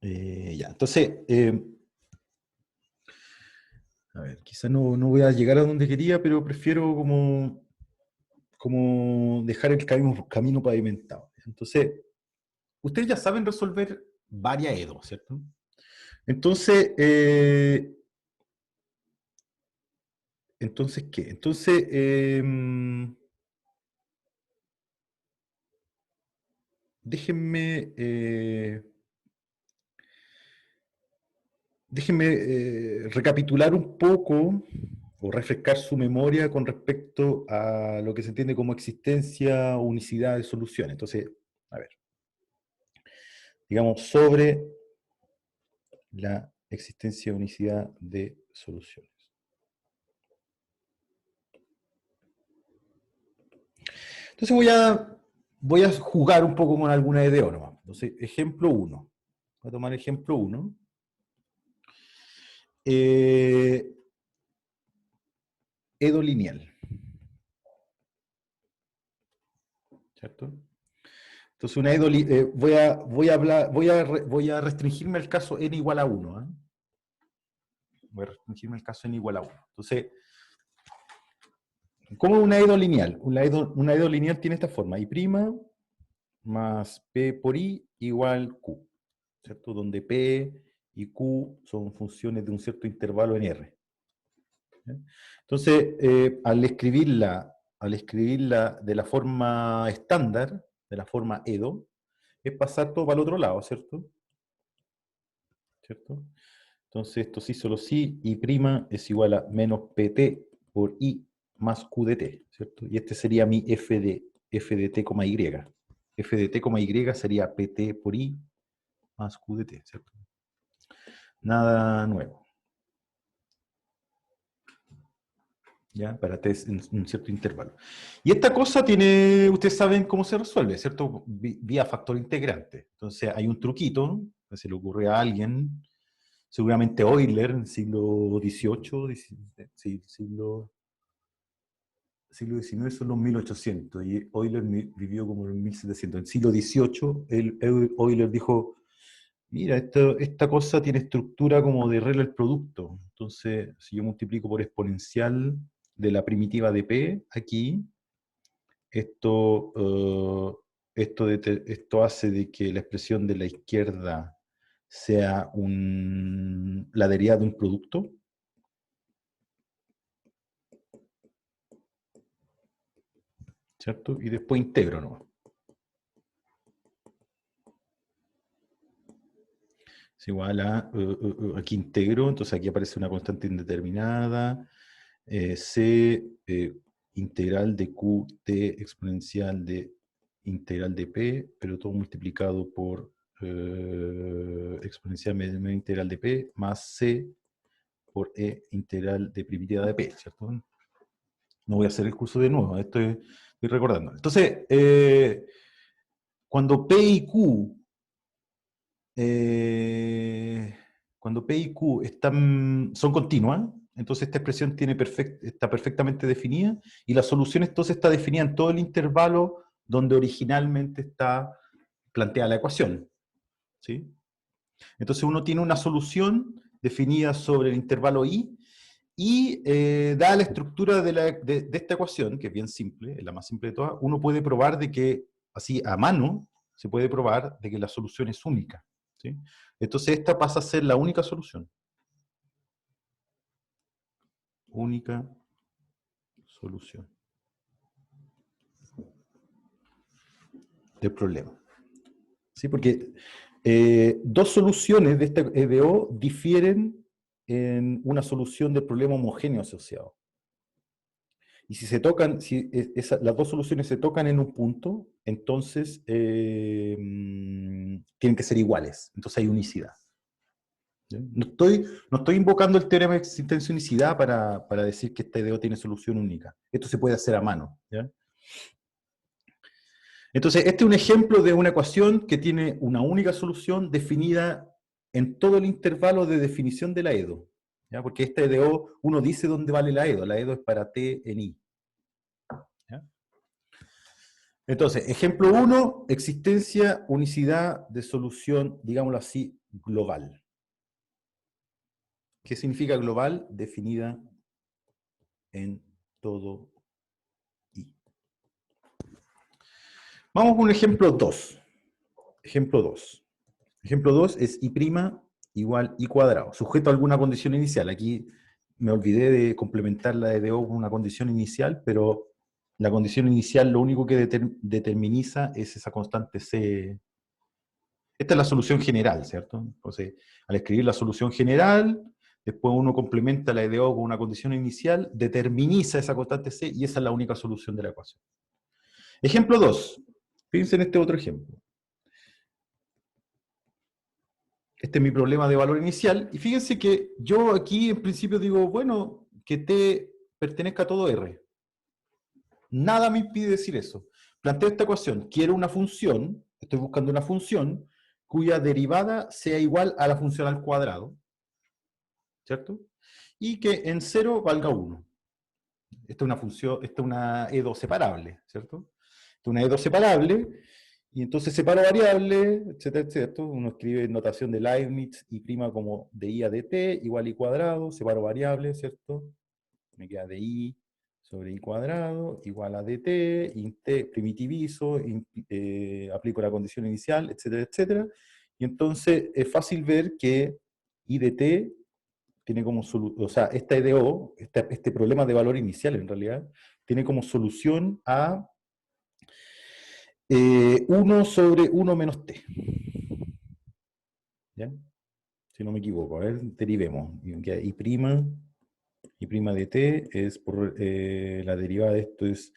Ya, entonces, a ver, quizás no voy a llegar a donde quería, pero prefiero como dejar el camino pavimentado. Entonces, ustedes ya saben resolver varias EDO, ¿cierto? Entonces, ¿qué? Entonces, déjenme recapitular un poco o refrescar su memoria con respecto a lo que se entiende como existencia o unicidad de soluciones. Entonces, a ver, digamos, sobre la existencia o unicidad de soluciones. Entonces voy a jugar un poco con alguna EDO nomás. Entonces, ejemplo 1. Voy a tomar ejemplo 1. EDO lineal. ¿Cierto? Entonces, una EDO voy a restringirme al caso n igual a 1. ¿Eh? Voy a restringirme al caso n igual a 1. Entonces, ¿cómo es una EDO lineal? Una EDO lineal tiene esta forma: I' más P por I igual Q. ¿Cierto? Donde P y Q son funciones de un cierto intervalo en R. Entonces, al escribirla de la forma estándar, de la forma EDO, es pasar todo para el otro lado, ¿cierto? ¿Cierto? Entonces, esto sí, solo sí, I' es igual a menos PT por I más Q de T, ¿cierto? Y este sería mi F de T, Y. F de T, Y sería PT por I más Q de T, ¿cierto? Nada nuevo. ¿Ya? Para T en un cierto intervalo. Y esta cosa tiene, ustedes saben cómo se resuelve, ¿cierto? Vía factor integrante. Entonces hay un truquito, que se le ocurre a alguien, seguramente Euler, en el siglo XVIII, siglo XIX son los 1800, y Euler vivió como en 1700. En el siglo XVIII, Euler dijo, mira, esta cosa tiene estructura como de regla del producto. Entonces, si yo multiplico por exponencial de la primitiva de P, aquí, esto hace de que la expresión de la izquierda sea la derivada de un producto. ¿Cierto? Y después integro nomás. Es igual a, aquí integro, entonces aquí aparece una constante indeterminada, C integral de QT exponencial de integral de P, pero todo multiplicado por exponencial medio integral de P, más C por E integral de primitiva de P, ¿cierto? No voy a hacer el curso de nuevo, estoy recordando. Entonces, cuando P y Q son continuas, entonces esta expresión está perfectamente definida, y la solución entonces está definida en todo el intervalo donde originalmente está planteada la ecuación. ¿Sí? Entonces uno tiene una solución definida sobre el intervalo I, y dada la estructura de esta ecuación, que es bien simple, es la más simple de todas, uno puede probar de que, así a mano, se puede probar de que la solución es única. ¿Sí? Entonces esta pasa a ser la única solución. Única solución del problema. ¿Sí? Porque dos soluciones de este EDO difieren en una solución del problema homogéneo asociado. Y si se tocan, si las dos soluciones se tocan en un punto, entonces tienen que ser iguales. Entonces hay unicidad. ¿Ya? No estoy invocando el teorema de existencia de unicidad para decir que este EDO tiene solución única. Esto se puede hacer a mano. ¿Ya? Entonces, este es un ejemplo de una ecuación que tiene una única solución definida en todo el intervalo de definición de la EDO. ¿Ya? Porque este EDO, uno dice dónde vale la EDO. La EDO es para t en i. ¿Ya? Entonces, ejemplo 1, existencia, unicidad de solución, digámoslo así, global. ¿Qué significa global? Definida en todo i. Vamos con un ejemplo 2. Ejemplo 2. Ejemplo 2 es i' igual i cuadrado, sujeto a alguna condición inicial. Aquí me olvidé de complementar la EDO con una condición inicial, pero la condición inicial lo único que determiniza es esa constante C. Esta es la solución general, ¿cierto? Entonces, al escribir la solución general, después uno complementa la EDO con una condición inicial, determiniza esa constante C y esa es la única solución de la ecuación. Ejemplo 2. Fíjense en este otro ejemplo. Este es mi problema de valor inicial. Y fíjense que yo aquí en principio digo, bueno, que T pertenezca a todo R. Nada me impide decir eso. Planteo esta ecuación. Quiero una función, estoy buscando una función cuya derivada sea igual a la función al cuadrado. ¿Cierto? Y que en 0 valga 1. Esta es una función, esta es una EDO separable, ¿cierto? Esta es una EDO separable. Y entonces separo variables, etcétera, etcétera. Uno escribe notación de Leibniz y prima como de i a dt igual i cuadrado, separo variables, ¿cierto? Me queda de i sobre i cuadrado igual a dt, primitivizo, aplico la condición inicial, etcétera, etcétera. Y entonces es fácil ver que i dt tiene como solución, o sea, esta EDO, este problema de valor inicial en realidad, tiene como solución a 1 sobre 1 menos t. ¿Ya? Si no me equivoco, a ver, derivemos. I' de t es por la derivada de esto es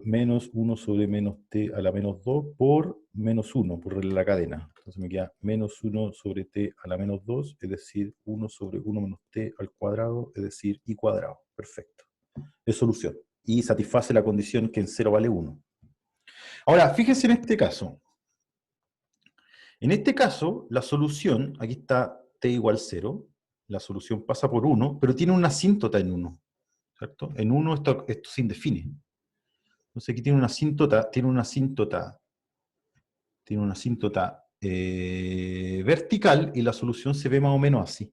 menos 1 sobre menos t a la menos 2 por menos 1, por la cadena. Entonces me queda menos 1 sobre t a la menos 2, es decir, 1 sobre 1 menos t al cuadrado, es decir, i cuadrado. Perfecto. Es solución. Y satisface la condición que en 0 vale 1. Ahora, fíjense en este caso. En este caso, la solución, aquí está t igual 0, la solución pasa por 1, pero tiene una asíntota en 1, ¿cierto? En 1 esto se indefine. Entonces aquí tiene una asíntota vertical y la solución se ve más o menos así.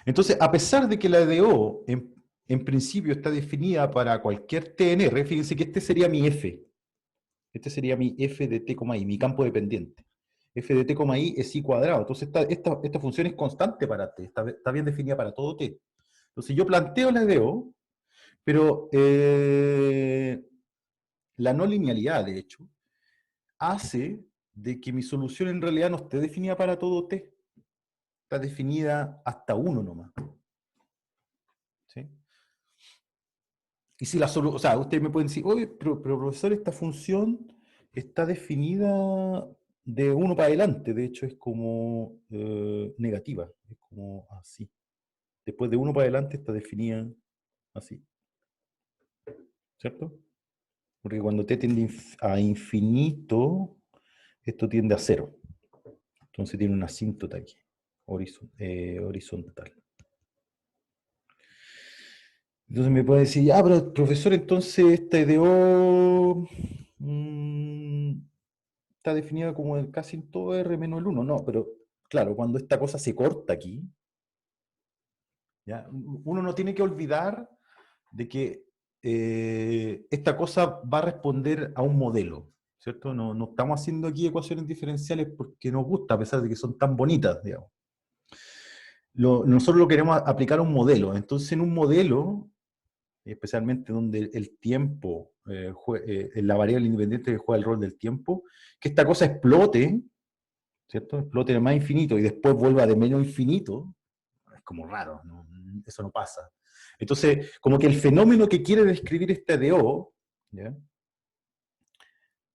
Entonces, a pesar de que la EDO en principio está definida para cualquier t en R, fíjense que este sería mi f. Este sería mi f de t, i, mi campo dependiente. F de t, i es i cuadrado. Entonces esta función es constante para t, está bien definida para todo t. Entonces yo planteo la EDO, pero la no linealidad, de hecho, hace de que mi solución en realidad no esté definida para todo t. Está definida hasta 1 nomás. ¿Sí? Y si la solución, o sea, ustedes me pueden decir, oye, pero profesor, esta función está definida de 1 para adelante, de hecho es como negativa, es como así. Después de 1 para adelante está definida así. ¿Cierto? Porque cuando t tiende a infinito, esto tiende a 0. Entonces tiene una asíntota aquí, horizontal. Entonces me puede decir, ya, pero profesor, entonces esta EDO está definida como casi en todo R menos el 1. No, pero claro, cuando esta cosa se corta aquí, ¿ya? Uno no tiene que olvidar de que esta cosa va a responder a un modelo, ¿cierto? No estamos haciendo aquí ecuaciones diferenciales porque nos gusta, a pesar de que son tan bonitas, digamos. Nosotros lo queremos aplicar a un modelo. Entonces, en un modelo, especialmente donde el tiempo, la variable independiente que juega el rol del tiempo, que esta cosa explote, ¿cierto? Explote de más infinito y después vuelva de menos infinito, como raro, ¿no? Eso no pasa. Entonces, como que el fenómeno que quiere describir este DO, ¿ya?,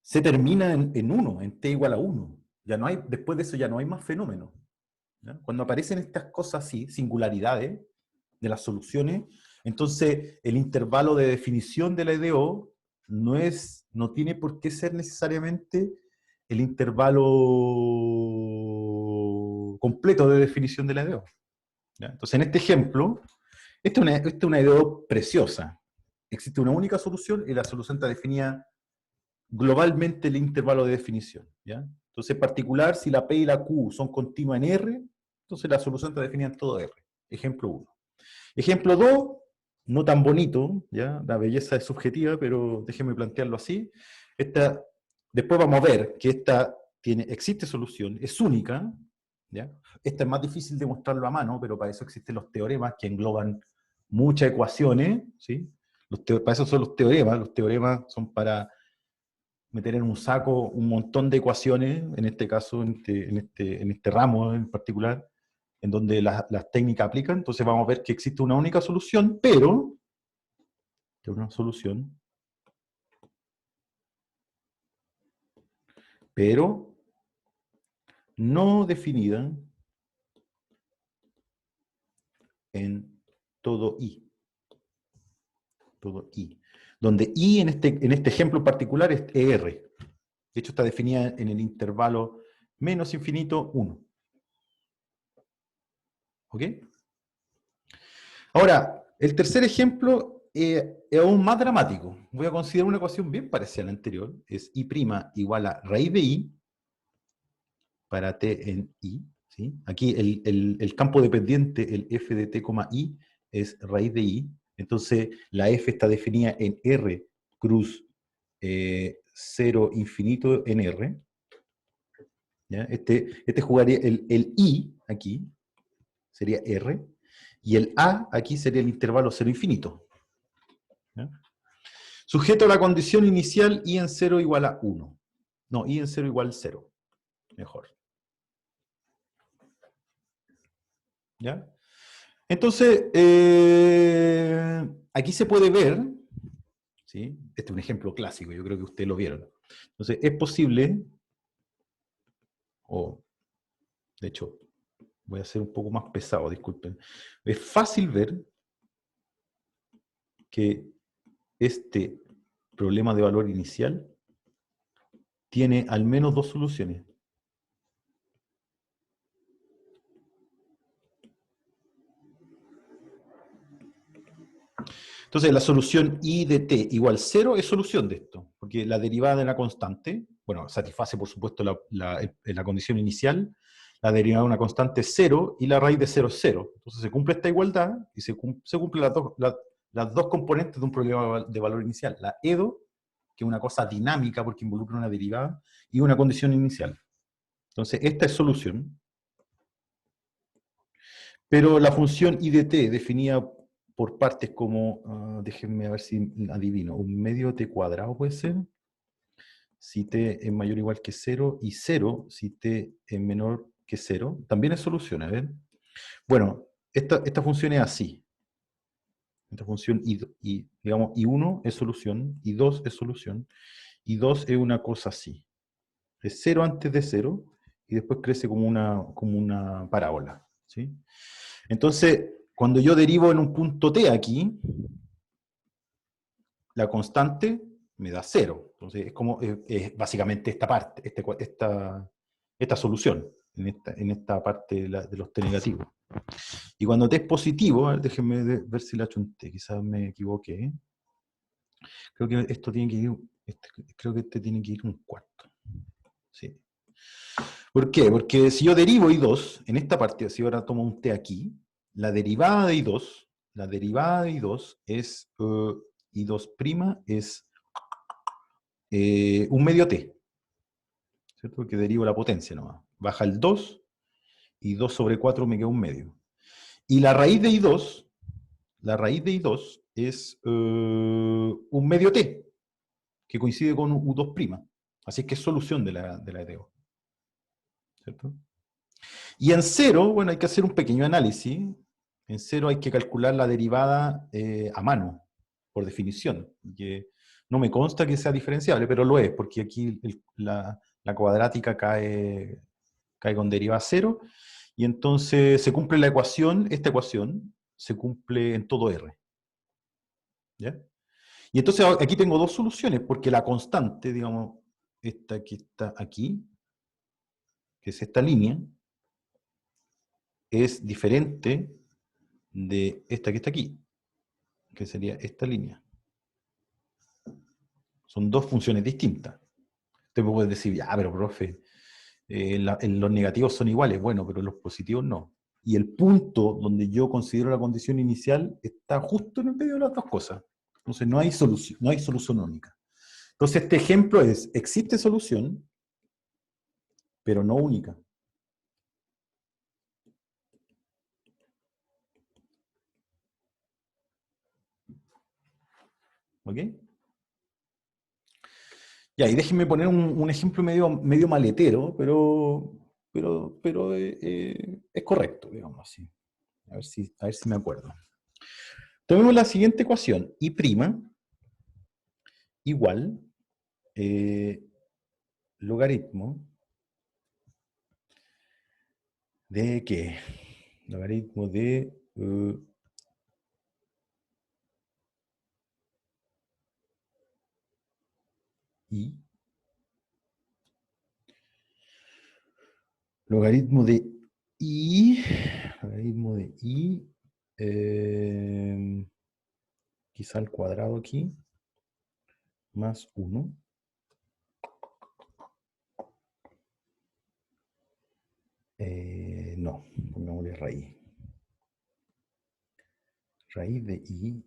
se termina en 1, en t igual a 1. Ya no hay, después de eso ya no hay más fenómenos, ¿ya? Cuando aparecen estas cosas así, singularidades de las soluciones, entonces el intervalo de definición de la EDO no tiene por qué ser necesariamente el intervalo completo de definición de la EDO, ¿ya? Entonces en este ejemplo, esta es una EDO preciosa. Existe una única solución y la solución está definida globalmente el intervalo de definición, ¿ya? Entonces, en particular, si la P y la Q son continuas en R, entonces la solución está definida en todo R. Ejemplo 1. Ejemplo 2, no tan bonito, ¿ya? La belleza es subjetiva, pero déjenme plantearlo así. Después vamos a ver que existe solución, es única, ¿ya? Esta es más difícil de mostrarlo a mano, pero para eso existen los teoremas que engloban muchas ecuaciones, ¿sí? Para eso son los teoremas son para meter en un saco un montón de ecuaciones, en este caso, en este ramo en particular, en donde las técnicas aplican. Entonces vamos a ver que existe una única solución, pero no definida en todo I. Todo I. Donde I en este ejemplo en particular es ER. De hecho está definida en el intervalo menos infinito 1. ¿Ok? Ahora, el tercer ejemplo es aún más dramático. Voy a considerar una ecuación bien parecida a la anterior. Es I' igual a raíz de I para t en I. ¿Sí? Aquí el campo dependiente, el f de t, I, es raíz de I. Entonces, la f está definida en R cruz 0 infinito en R. ¿Ya? Este jugaría el I aquí, sería R, y el A aquí sería el intervalo 0 infinito. ¿Ya? Sujeto a la condición inicial I en 0 igual a 1. No, I en 0 igual a 0. Mejor. ¿Ya? Entonces, aquí se puede ver, ¿sí? Este es un ejemplo clásico, yo creo que ustedes lo vieron. Entonces, es posible, de hecho, voy a ser un poco más pesado, disculpen. Es fácil ver que este problema de valor inicial tiene al menos dos soluciones. Entonces, la solución I de t igual 0 es solución de esto, porque la derivada de la constante, bueno, satisface por supuesto la condición inicial, la derivada de una constante es 0 y la raíz de 0 es 0. Entonces se cumple esta igualdad y se cumplen las dos componentes de un problema de valor inicial. La EDO, que es una cosa dinámica porque involucra una derivada, y una condición inicial. Entonces, esta es solución. Pero la función I de t, definida por partes como, déjenme a ver si adivino, un medio t cuadrado puede ser, si t es mayor o igual que 0, y 0 si t es menor que 0, también es solución, a ver. Bueno, esta función es así. Esta función, digamos, I1 es solución, I2 es solución, I2 es una cosa así. Es 0 antes de 0, y después crece como una parábola, ¿sí? Entonces, cuando yo derivo en un punto t aquí, la constante me da 0. Entonces, es básicamente esta parte, esta solución, en esta parte de los t negativos. Y cuando t es positivo, a ver, déjenme ver si la chunté, quizás me equivoqué. Creo que esto tiene que ir, creo que este tiene que ir un cuarto. Sí. ¿Por qué? Porque si yo derivo I2, en esta parte, si ahora tomo un t aquí, la derivada de I2 es I2' es un medio t, ¿cierto? Porque derivo la potencia nomás. Baja el 2, y 2 sobre 4 me queda un medio. Y la raíz de I2 es un medio t, que coincide con U2'. Así que es solución de la EDO. ¿Cierto? Y en 0, bueno, hay que hacer un pequeño análisis. En cero hay que calcular la derivada a mano, por definición. Que no me consta que sea diferenciable, pero lo es, porque aquí la cuadrática cae con derivada cero, y entonces se cumple la ecuación, esta ecuación se cumple en todo R. ¿Ya? Y entonces aquí tengo dos soluciones, porque la constante, digamos, esta que está aquí, que es esta línea, es diferente de esta que está aquí, que sería esta línea. Son dos funciones distintas. Usted me puede decir, ya, pero profe, los negativos son iguales. Bueno, pero los positivos no. Y el punto donde yo considero la condición inicial está justo en el medio de las dos cosas. Entonces no hay solución única. Entonces este ejemplo es, existe solución, pero no única. ¿Ok? Ya, y déjenme poner un ejemplo medio maletero, pero es correcto, digamos así. A ver si me acuerdo. Tomemos la siguiente ecuación. Y' igual logaritmo de ¿qué? Logaritmo de y. Logaritmo de i. Logaritmo de i. Quizá al cuadrado aquí. Más 1. No, pongámosle raíz. Raíz de i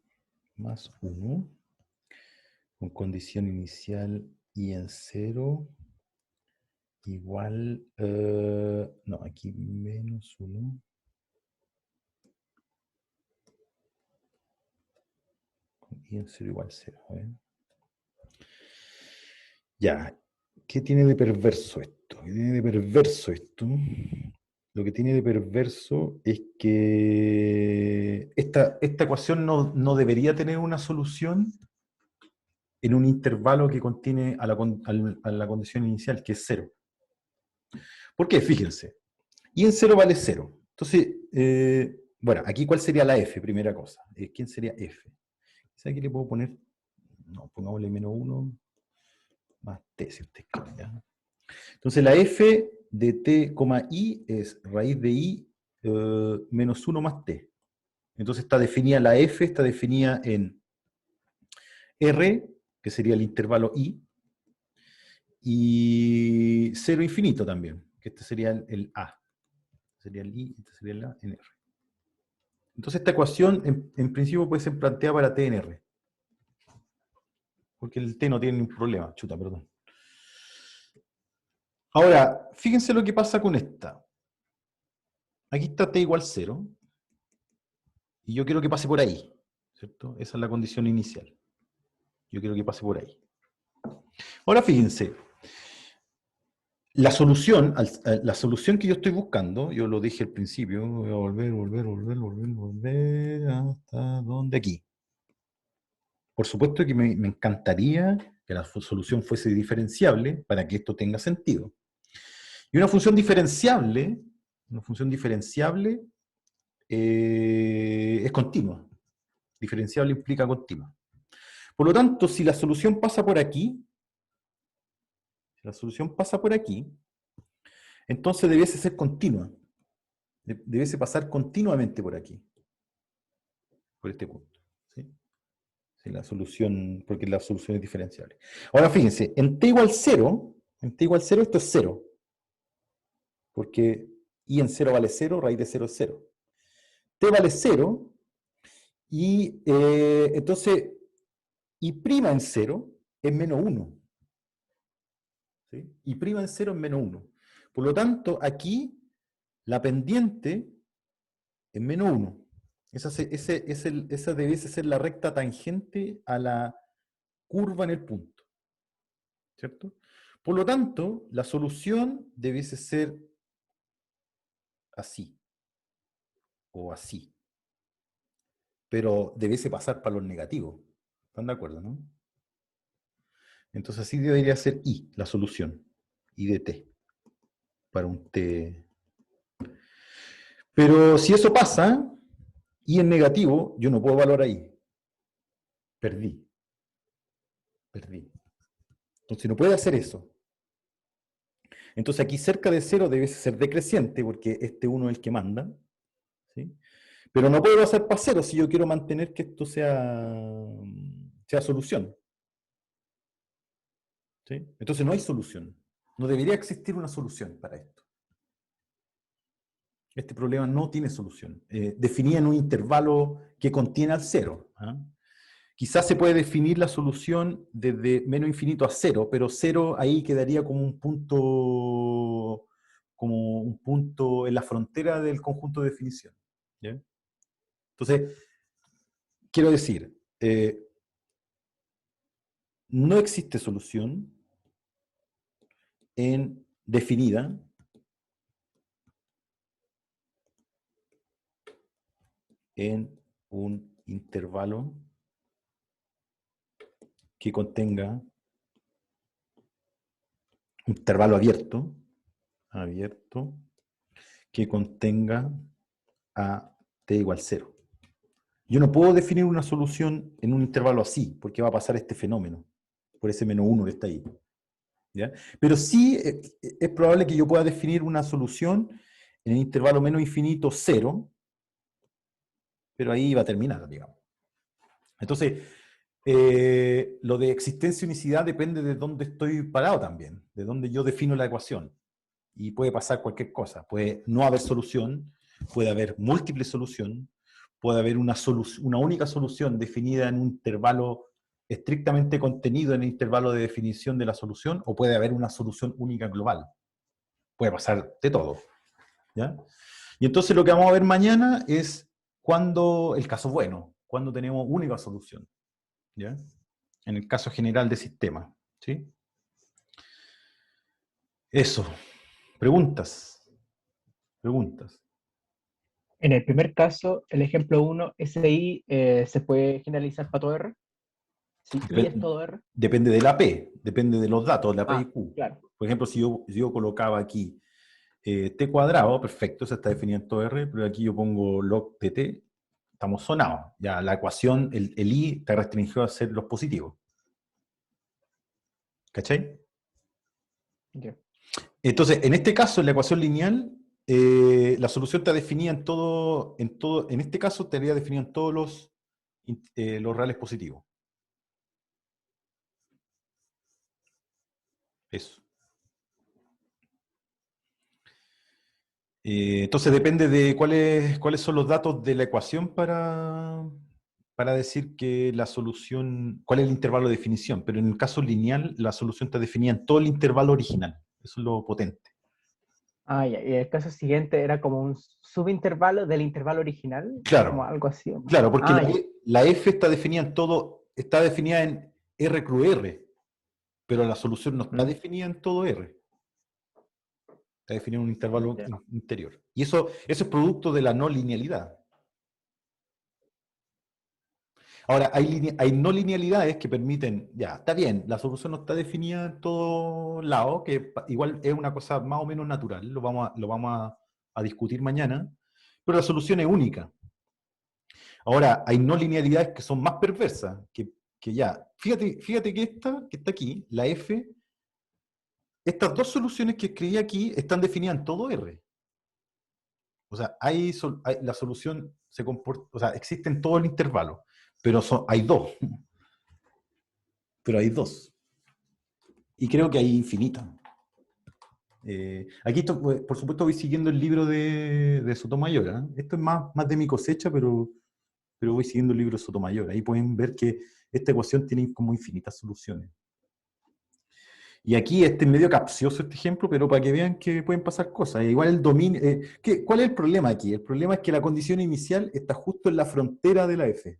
más 1, con condición inicial i en 0, igual, no, aquí menos 1. Con i en 0 igual 0. A ver. Ya, ¿qué tiene de perverso esto? ¿Qué tiene de perverso esto? Lo que tiene de perverso es que esta ecuación no debería tener una solución en un intervalo que contiene a la condición inicial, que es 0. ¿Por qué? Fíjense. Y en 0 vale 0. Entonces, bueno, aquí ¿cuál sería la f? Primera cosa. ¿Quién sería f? Quizá aquí le puedo poner, no, pongámosle menos 1 más t, si usted quiere, ¿ya? Entonces la f de t, i es raíz de i menos 1 más t. Entonces está definida la f, está definida en r, que sería el intervalo i, y 0 infinito también, que este sería el a. Sería el i, este sería el a en r. Entonces esta ecuación en principio puede ser planteada para t en r. Porque el t no tiene ningún problema. Chuta, perdón. Ahora, fíjense lo que pasa con esta. Aquí está t igual 0. Y yo quiero que pase por ahí. ¿Cierto? Esa es la condición inicial. Yo quiero que pase por ahí. Ahora fíjense. La solución que yo estoy buscando, yo lo dije al principio, voy a volver hasta donde aquí. Por supuesto que me encantaría que la solución fuese diferenciable para que esto tenga sentido. Y una función diferenciable es continua. Diferenciable implica continua. Por lo tanto, si la solución pasa por aquí, entonces debiese ser continua. Debiese pasar continuamente por aquí. Por este punto. ¿Sí? Sí, porque la solución es diferenciable. Ahora fíjense, en t igual 0, esto es 0. Porque i en 0 vale 0, raíz de 0 es 0. T vale 0, y entonces i' en 0 es menos 1. ¿Sí? I' en 0 es menos 1. Por lo tanto, aquí la pendiente es menos 1. Esa debiese ser la recta tangente a la curva en el punto. ¿Cierto? Por lo tanto, la solución debiese ser así. O así. pero debiese pasar para los negativos. ¿Están de acuerdo, no? Entonces así debería ser I, la solución, I de T, para un T. Pero si eso pasa, I es negativo, yo no puedo valorar I. Perdí. Entonces no puede hacer eso. Entonces aquí cerca de 0 debe ser decreciente, porque este 1 es el que manda. ¿Sí? Pero no puedo pasar para 0 si yo quiero mantener que esto sea solución. ¿Sí? Entonces no hay solución. No debería existir una solución para esto. Este problema no tiene solución. Definida en un intervalo que contiene al 0. ¿Ah? Quizás se puede definir la solución desde menos infinito a 0, pero 0 ahí quedaría como un punto en la frontera del conjunto de definición. ¿Ya? Entonces, quiero decir, no existe solución definida en un intervalo que contenga un intervalo abierto, que contenga a t igual 0. Yo no puedo definir una solución en un intervalo así, porque va a pasar este fenómeno, por ese menos 1 que está ahí. ¿Ya? Pero sí es probable que yo pueda definir una solución en el intervalo menos infinito 0, pero ahí va a terminar, digamos. Entonces, lo de existencia y unicidad depende de dónde estoy parado también, de dónde yo defino la ecuación. Y puede pasar cualquier cosa. Puede no haber solución, puede haber múltiple solución, puede haber una única solución definida en un intervalo estrictamente contenido en el intervalo de definición de la solución, o puede haber una solución única global. Puede pasar de todo. ¿Ya? Y entonces lo que vamos a ver mañana es cuando el caso bueno, cuando tenemos única solución. ¿Ya? En el caso general de sistema. ¿Sí? Eso. ¿Preguntas? En el primer caso, el ejemplo 1, SI se puede generalizar para todo R. Si I es todo R. Depende de la P, depende de los datos, la P y Q. Claro. Por ejemplo, si yo colocaba aquí T cuadrado, perfecto, se está definiendo en todo R, pero aquí yo pongo log de T, estamos sonados. Ya la ecuación, el I está restringido a ser los positivos. ¿Cachai? Okay. Entonces, en este caso, en la ecuación lineal, la solución está definida en este caso estaría definida en todos los reales positivos. Eso. Entonces depende de cuáles son los datos de la ecuación para decir que la solución, cuál es el intervalo de definición, pero en el caso lineal la solución está definida en todo el intervalo original. Eso es lo potente. Ya. Y el caso siguiente era como un subintervalo del intervalo original. Claro. Como algo así. Claro, porque Ya. la F está definida está definida en R cruz R, pero la solución no está definida en todo R. Está definida en un intervalo interior. Y eso es producto de la no linealidad. Ahora, hay no linealidades que permiten, ya, está bien, la solución no está definida en todos lados, que igual es una cosa más o menos natural, lo vamos a discutir mañana, pero la solución es única. Ahora, hay no linealidades que son más perversas, que ya, fíjate que esta que está aquí, la F, estas dos soluciones que escribí aquí están definidas en todo R. O sea, la solución se comporta, o sea, existe en todo el intervalo, pero hay dos. Pero hay dos. Y creo que hay infinitas. Aquí, por supuesto, voy siguiendo el libro de Sotomayor. ¿Eh? Esto es más de mi cosecha, pero voy siguiendo el libro de Sotomayor. Ahí pueden ver que esta ecuación tiene como infinitas soluciones. Y aquí este es medio capcioso este ejemplo, pero para que vean que pueden pasar cosas. Igual el dominio... ¿cuál es el problema aquí? El problema es que la condición inicial está justo en la frontera de la F.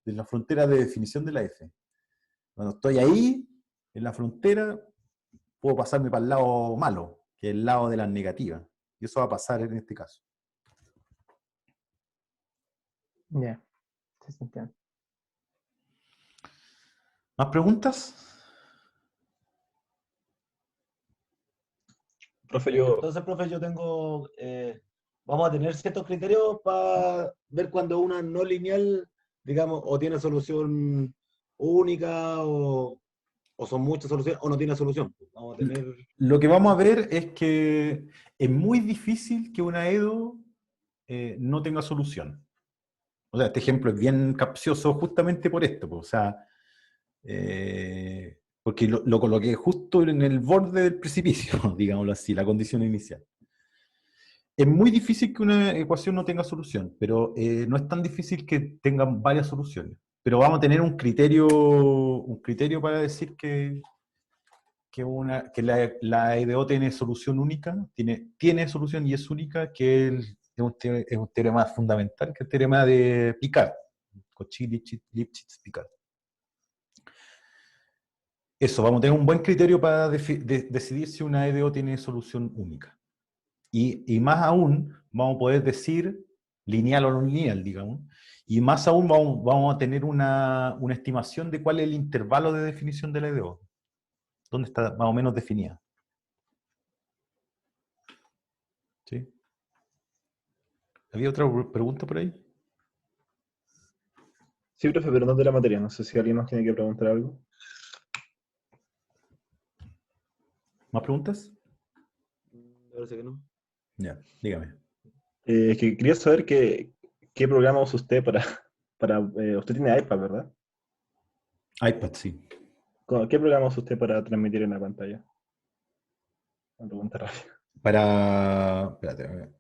En la frontera de definición de la F. Cuando estoy ahí, en la frontera, puedo pasarme para el lado malo, que es el lado de las negativas. Y eso va a pasar en este caso. Ya. Sí, Santiago. ¿Más preguntas? Profe, yo, Entonces, profe, yo tengo, vamos a tener ciertos criterios para ver cuando una no lineal, digamos, o tiene solución única o son muchas soluciones o no tiene solución. Vamos a tener... Lo que vamos a ver es que es muy difícil que una EDO no tenga solución. O sea, este ejemplo es bien capcioso justamente por esto, pues, o sea, porque lo coloqué justo en el borde del precipicio, digámoslo así, la condición inicial. Es muy difícil que una ecuación no tenga solución, pero no es tan difícil que tengan varias soluciones. Pero vamos a tener un criterio para decir que la EDO tiene solución única, tiene solución y es única, que es un teorema fundamental, que es el teorema de Picard, Cauchy-Lipschitz-Picard. Eso, vamos a tener un buen criterio para decidir si una EDO tiene solución única. Y más aún, vamos a poder decir lineal o no lineal, digamos, y más aún vamos a tener una estimación de cuál es el intervalo de definición de la EDO. ¿Dónde está más o menos definida? ¿Sí? ¿Había otra pregunta por ahí? sí, profe, pero no de la materia. No sé si alguien más tiene que preguntar algo. ¿Más preguntas? Me parece que no. Ya, dígame. Es que quería saber qué programa usa usted usted tiene iPad, ¿verdad? iPad, sí. ¿Qué programa usa usted para transmitir en la pantalla? Una pregunta rápida. Espérate, a ver.